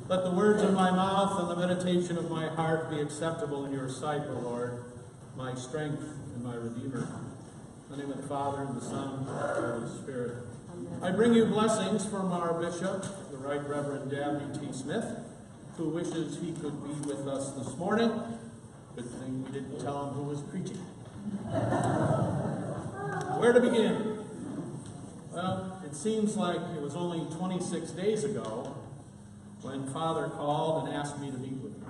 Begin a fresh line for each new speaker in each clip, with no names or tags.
Let the words of my mouth and the meditation of my heart be acceptable in your sight, O Lord, my strength and my Redeemer. In the name of the Father, and the Son, and the Holy Spirit. I bring you blessings from our Bishop, the Right Reverend Dabney T. Smith, who wishes he could be with us this morning. Good thing we didn't tell him who was preaching. Where to begin? Well, it seems like it was only 26 days ago when Father called and asked me to meet with him.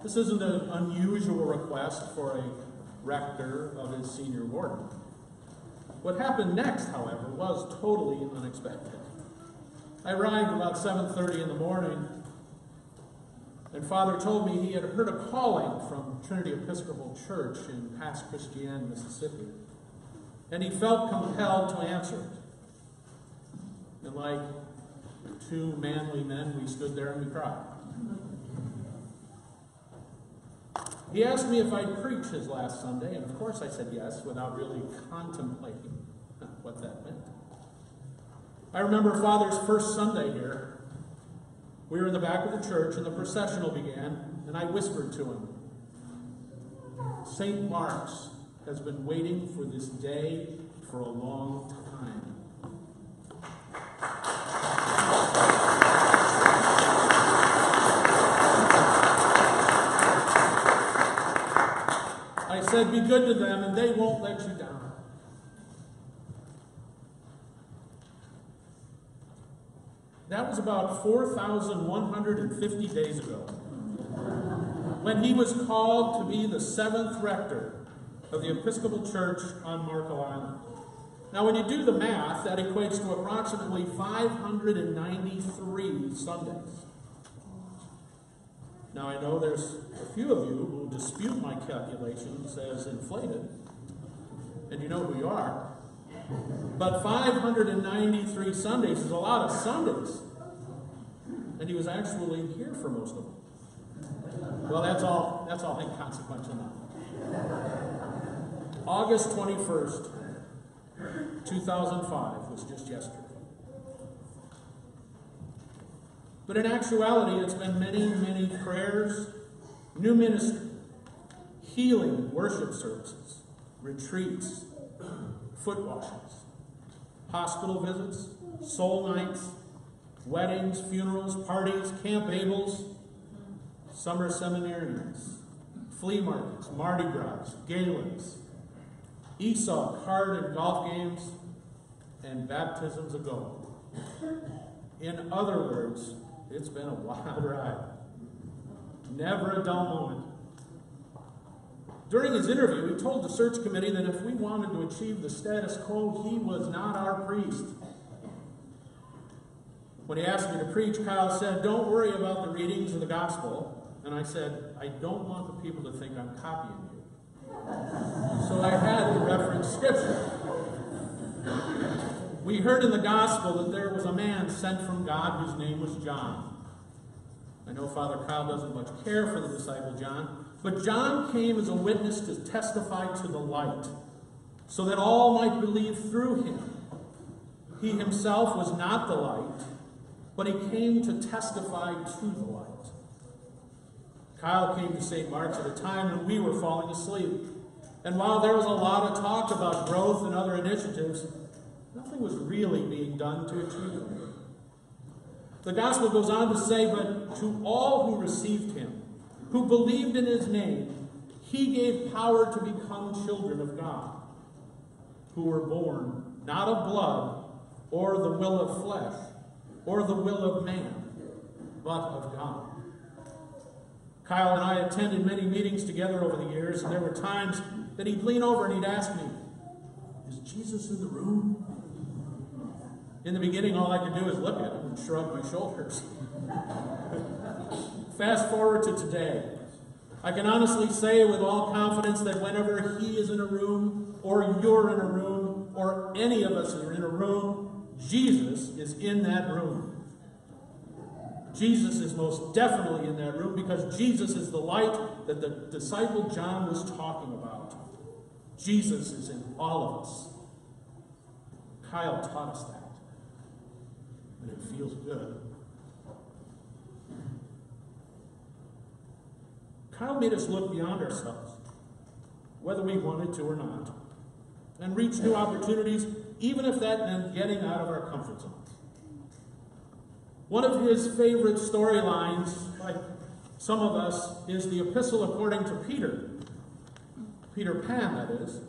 This isn't an unusual request for a rector of his senior warden. What happened next, however, was totally unexpected. I arrived about 7:30 in the morning, and Father told me he had heard a calling from Trinity Episcopal Church in Pass Christian, Mississippi, and he felt compelled to answer it. And like two manly men, we stood there and we cried. He asked me if I'd preach his last Sunday, and of course I said yes, without really contemplating what that meant. I remember Father's first Sunday here. We were in the back of the church, and the processional began, and I whispered to him, "St. Mark's has been waiting for this day for a long time." I said, "Be good to them, and they won't let you down." That was about 4,150 days ago, when he was called to be the 7th rector of the Episcopal Church on Marco Island. Now, when you do the math, that equates to approximately 593 Sundays. Now, I know there's a few of you who dispute my calculations as inflated, and you know who you are. But 593 Sundays is a lot of Sundays. And he was actually here for most of them. Well, that's all inconsequential now. August 21st, 2005 was just yesterday. But in actuality, it's been many, many prayers, new ministry, healing worship services, retreats, foot washes, hospital visits, soul nights, weddings, funerals, parties, Camp Abel's, summer seminarians, flea markets, Mardi Gras, galas, Esau card and golf games, and baptisms of gold. In other words, it's been a wild ride. Never a dull moment. During his interview, he told the search committee that if we wanted to achieve the status quo, he was not our priest. When he asked me to preach, Kyle said, "Don't worry about the readings of the gospel." And I said, "I don't want the people to think I'm copying you." So I had to reference scripture. We heard in the gospel that there was a man sent from God whose name was John. I know Father Kyle doesn't much care for the disciple John, but John came as a witness to testify to the light, so that all might believe through him. He himself was not the light, but he came to testify to the light. Kyle came to St. Mark's at a time when we were falling asleep. And while there was a lot of talk about growth and other initiatives, nothing was really being done to achieve them. The gospel goes on to say, "But to all who received him, who believed in his name, he gave power to become children of God, who were born not of blood, or the will of flesh, or the will of man, but of God." Kyle and I attended many meetings together over the years, and there were times that he'd lean over and he'd ask me, "Is Jesus in the room?" In the beginning, all I could do is look at him and shrug my shoulders. Fast forward to today. I can honestly say with all confidence that whenever he is in a room, or you're in a room, or any of us are in a room, Jesus is in that room. Jesus is most definitely in that room because Jesus is the light that the disciple John was talking about. Jesus is in all of us. Kyle taught us that. And it feels good. Kyle made us look beyond ourselves, whether we wanted to or not, and reach new opportunities, even if that meant getting out of our comfort zones. One of his favorite storylines, like some of us, is the epistle according to Peter. Peter Pan, that is.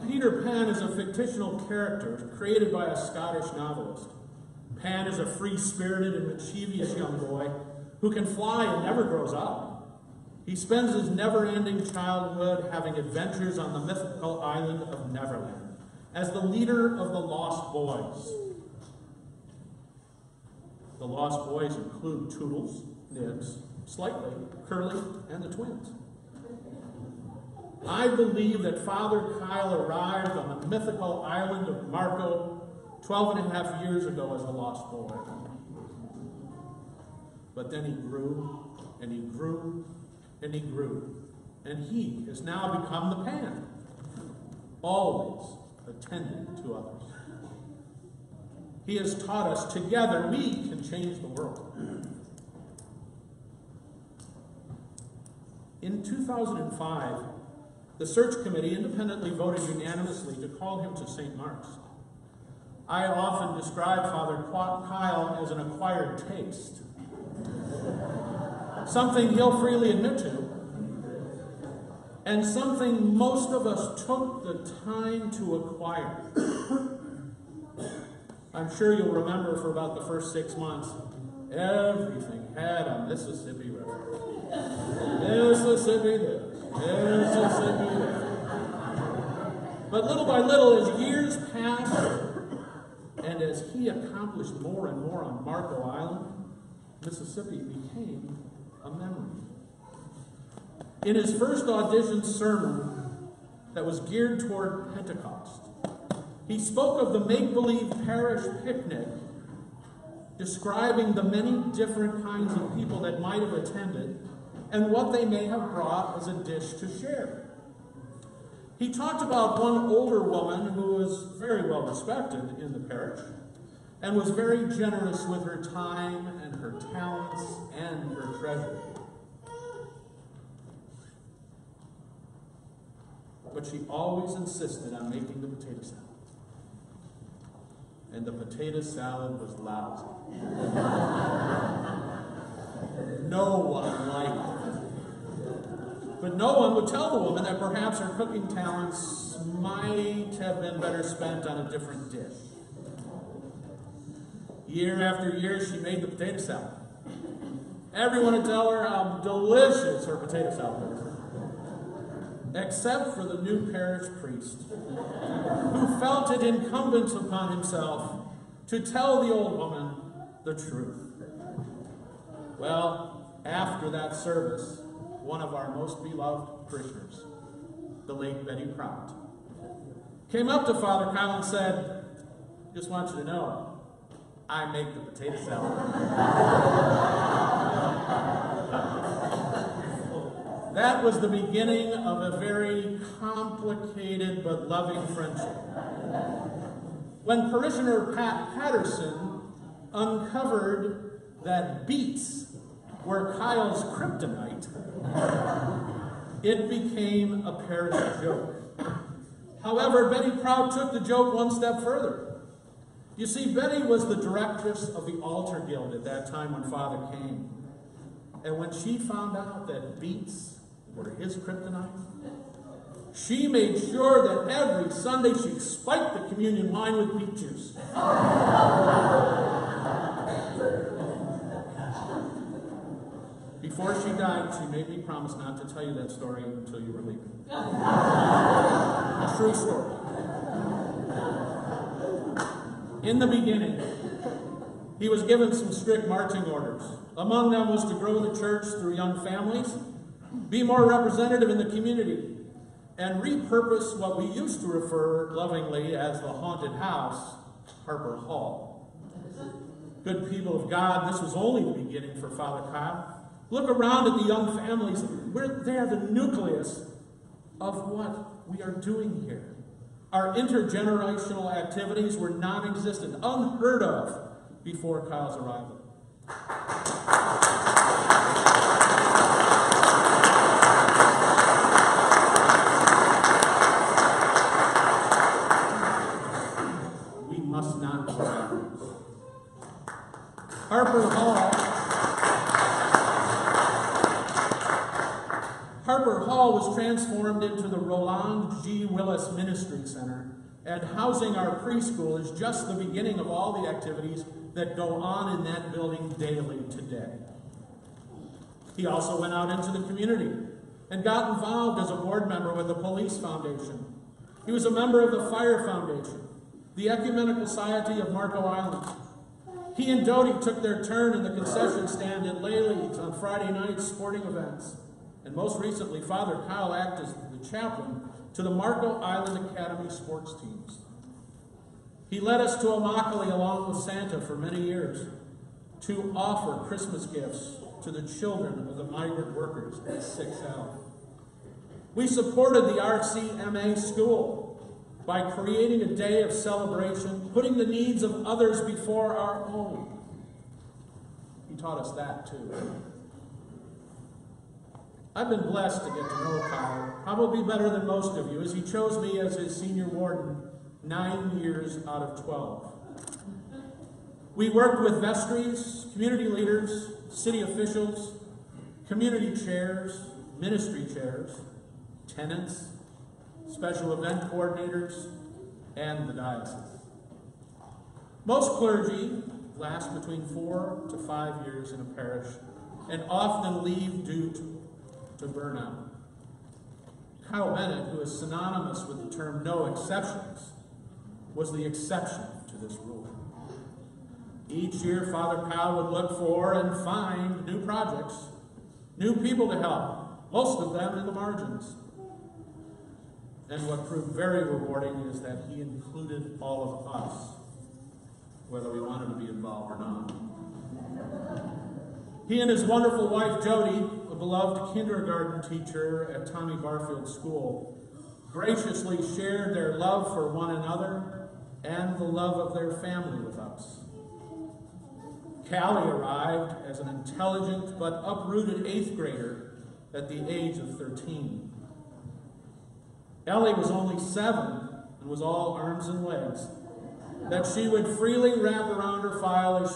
Peter Pan is a fictional character created by a Scottish novelist. Pan is a free-spirited and mischievous young boy who can fly and never grows up. He spends his never-ending childhood having adventures on the mythical island of Neverland as the leader of the Lost Boys. The Lost Boys include Toodles, Nibs, Slightly, Curly, and the twins. I believe that Father Kyle arrived on the mythical island of Marco 12 and a half years ago as a lost boy. But then he grew, and he grew, and he grew, and he has now become the Pan, always attending to others. He has taught us together we can change the world. In 2005, the search committee independently voted unanimously to call him to St. Mark's. I often describe Father Kyle as an acquired taste, something he'll freely admit to, and something most of us took the time to acquire. I'm sure you'll remember for about the first 6 months, everything had a Mississippi River. Mississippi this, Mississippi that. But little by little, as years passed, and as he accomplished more and more on Marco Island, Mississippi became a memory. In his first audition sermon that was geared toward Pentecost, he spoke of the make-believe parish picnic, describing the many different kinds of people that might have attended and what they may have brought as a dish to share. He talked about one older woman who was very well respected in the parish and was very generous with her time and her talents and her treasure. But she always insisted on making the potato salad. And the potato salad was lousy. No one liked it. But no one would tell the woman that perhaps her cooking talents might have been better spent on a different dish. Year after year, she made the potato salad. Everyone would tell her how delicious her potato salad was. Except for the new parish priest, who felt it incumbent upon himself to tell the old woman the truth. Well, after that service, one of our most beloved parishioners, the late Betty Prout, came up to Father Kyle and said, "Just want you to know, I make the potato salad." That was the beginning of a very complicated but loving friendship. When parishioner Pat Patterson uncovered that beets were Kyle's kryptonite, it became a parish joke. However, Betty Prout took the joke one step further. You see, Betty was the directress of the altar guild at that time when Father came. And when she found out that beets were his kryptonite, she made sure that every Sunday she spiked the communion wine with beet juice. Before she died, she made me promise not to tell you that story until you were leaving. A true story. In the beginning, he was given some strict marching orders. Among them was to grow the church through young families, be more representative in the community, and repurpose what we used to refer lovingly as the haunted house, Harper Hall. Good people of God, this was only the beginning for Father Kyle. Look around at the young families. They're the nucleus of what we are doing here. Our intergenerational activities were non-existent, unheard of before Kyle's arrival. was transformed into the Roland G. Willis Ministry Center, and housing our preschool is just the beginning of all the activities that go on in that building daily today. He also went out into the community and got involved as a board member with the Police Foundation. He was a member of the Fire Foundation, the Ecumenical Society of Marco Island. He and Dodie took their turn in the concession stand at Laley's on Friday night sporting events. And most recently, Father Kyle acted as the chaplain to the Marco Island Academy sports teams. He led us to Immokalee along with Santa for many years to offer Christmas gifts to the children of the migrant workers at 6L. We supported the RCMA school by creating a day of celebration, putting the needs of others before our own. He taught us that too. I've been blessed to get to know Kyle, probably better than most of you, as he chose me as his senior warden 9 years out of 12. We worked with vestries, community leaders, city officials, community chairs, ministry chairs, tenants, special event coordinators, and the diocese. Most clergy last between 4 to 5 years in a parish and often leave due to burnout. Kyle Bennett, who is synonymous with the term no exceptions, was the exception to this rule. Each year, Father Kyle would look for and find new projects, new people to help, most of them in the margins. And what proved very rewarding is that he included all of us, whether we wanted to be involved or not. He and his wonderful wife, Jody, a beloved kindergarten teacher at Tommy Barfield School, graciously shared their love for one another and the love of their family with us. Callie arrived as an intelligent but uprooted 8th grader at the age of 13. Ellie was only 7 and was all arms and legs, that she would freely wrap around her father as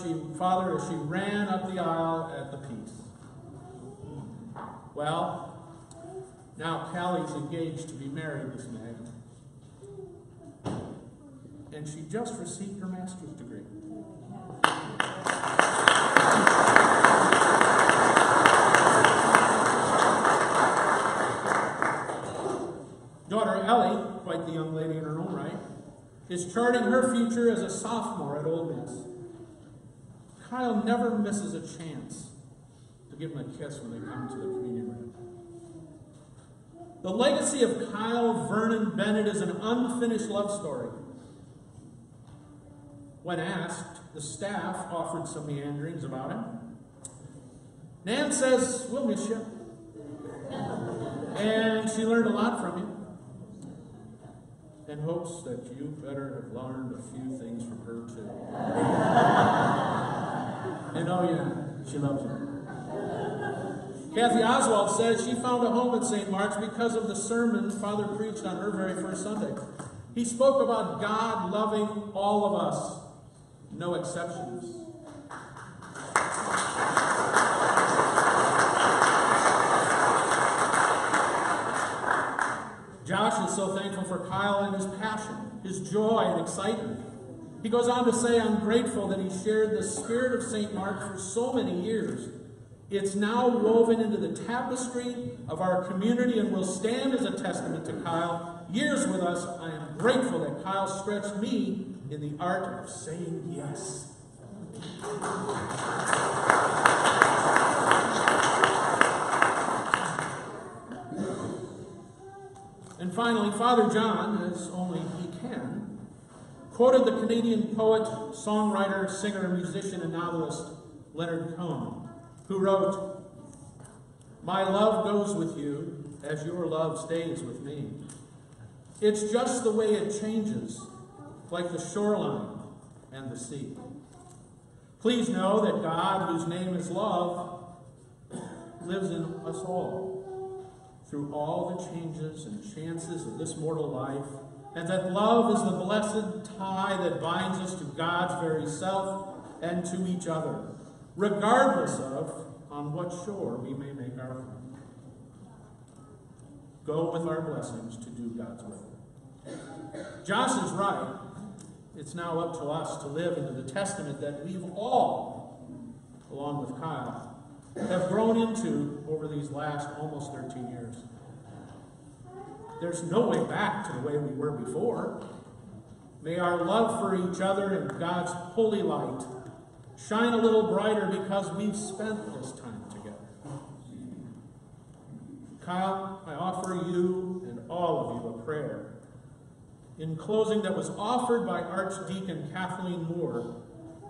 she ran up the aisle at the peace. Well, now Callie's engaged to be married this May, and she just received her master's degree. Daughter Ellie, quite the young lady in her own right, is charting her future as a sophomore at Old Miss. Kyle never misses a chance to give them a kiss when they come to the communion room. The legacy of Kyle Vernon Bennett is an unfinished love story. When asked, the staff offered some meanderings about him. Nan says, "We'll miss you." And she learned a lot from you, and hopes that you better have learned a few things from her too. And oh yeah, she loves you. Kathy Oswald says she found a home at St. Mark's because of the sermon Father preached on her very first Sunday. He spoke about God loving all of us, no exceptions. Josh is so thankful for Kyle and his passion, his joy and excitement. He goes on to say, "I'm grateful that he shared the spirit of St. Mark for so many years. It's now woven into the tapestry of our community and will stand as a testament to Kyle. Years with us, I am grateful that Kyle stretched me in the art of saying yes." And finally, Father John, as only he can, quoted the Canadian poet, songwriter, singer, musician, and novelist Leonard Cohen, who wrote, "My love goes with you as your love stays with me. It's just the way it changes, like the shoreline and the sea. Please know that God, whose name is love, lives in us all, through all the changes and chances of this mortal life, and that love is the blessed tie that binds us to God's very self and to each other, regardless of on what shore we may make our home." go with our blessings to do God's will. Josh is right. It's now up to us to live into the testament that we've all, along with Kyle, have grown into over these last almost 13 years. There's no way back to the way we were before. May our love for each other and God's holy light shine a little brighter because we've spent this time together. Kyle, I offer you and all of you a prayer in closing that was offered by Archdeacon Kathleen Moore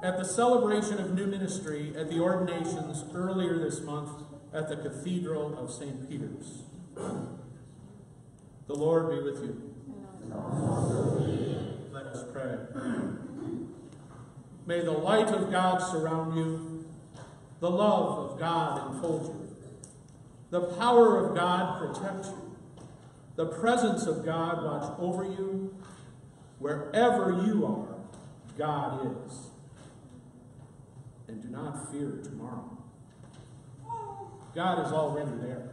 at the celebration of new ministry at the ordinations earlier this month at the Cathedral of St. Peter's. The Lord be with you. Let us pray. May the light of God surround you, the love of God enfold you, the power of God protect you, the presence of God watch over you. Wherever you are, God is. And do not fear tomorrow. God is already there.